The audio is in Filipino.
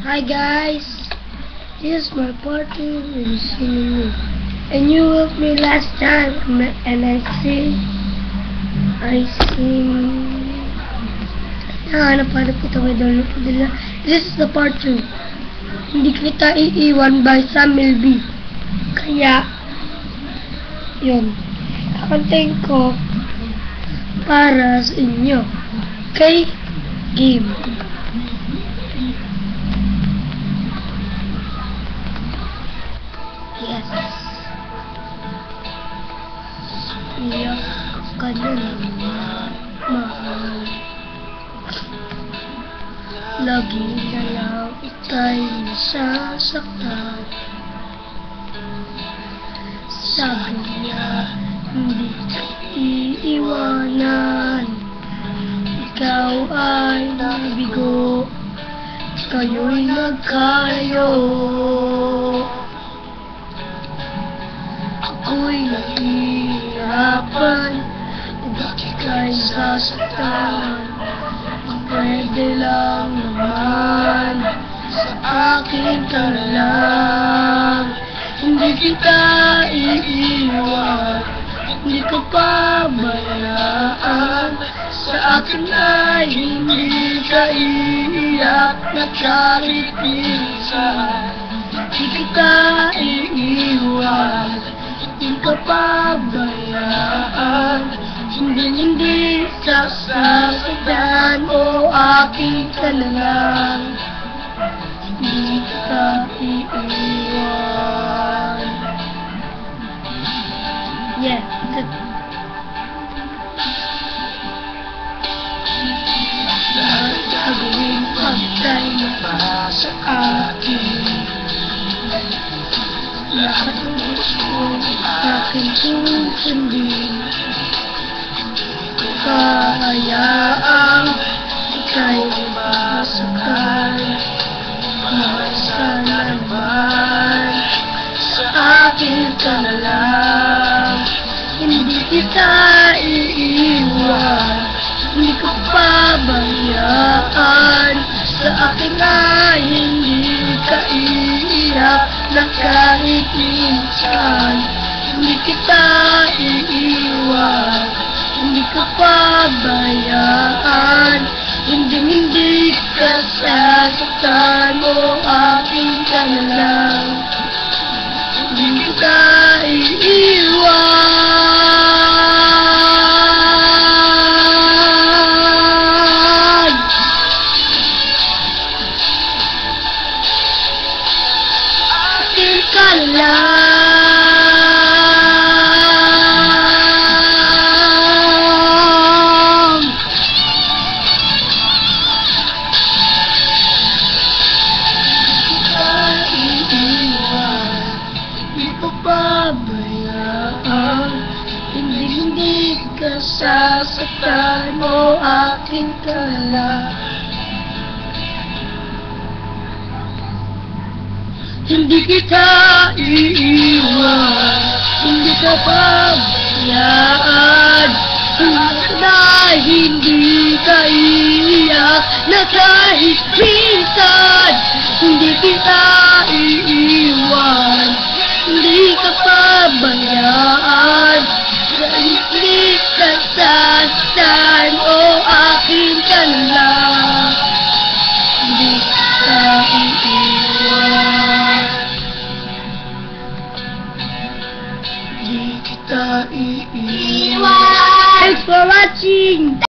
Hi guys, this is my partner in singing me. And you helped me last time and I sing. Hanap kita kay download ko nila. This is the part 2. Hindi kita iiwan by Samuel B. Kaya, yun. Kakantayin ko para sa inyo. Okay? Game. Yes. Iyak ka na naman, mahal. Lagi na lang ika'y nasasaktan. Sabi niya, hindi ka iiwanan. Ikaw ay nabigo, kayo'y nagkalayo. Ako'y nahihirapan, bakit ka'y sasaktan? Pwede lang naman, sa akin ka na lang. Hindi kita iiwan, hindi ka pabayaan. Sa akin ay hindi ka iiyak, na kahit minsan. Hindi kita iiwan, hindi ka pabayaan. Hindi sasaktan, o aking ka na lang. Hindi ka iiwan. Yeah, that's it. Lahat gagawin pagkay na para sa akin. Lahat ng gusto akin susundin. Kahayaang ika'y masakal. Mahal sana naman, sa akin ka na lang. Hindi kita iiwan, hindi ko pabayaan. Sa akin ay hindi ka iiyak, na kahit minsan. Hindi kita iiwan, hindi ka pabayaan. Hindi ka sasaktan, o akin ka na lang. Hindi kita iiwan. Akin ka na lang. Pabayaan, hindi ka sasaktan, o akin ka lang. Hindi kita iiwan, hindi ka pabayaan. Hindi ka iiyak, na kahit minsan. Hindi kita iiwan, hindi ka pabayaan. Hindi ka sasaktan, o akin ka na lang. Hindi ka iiwan, hindi kita iiwan. Thanks for watching!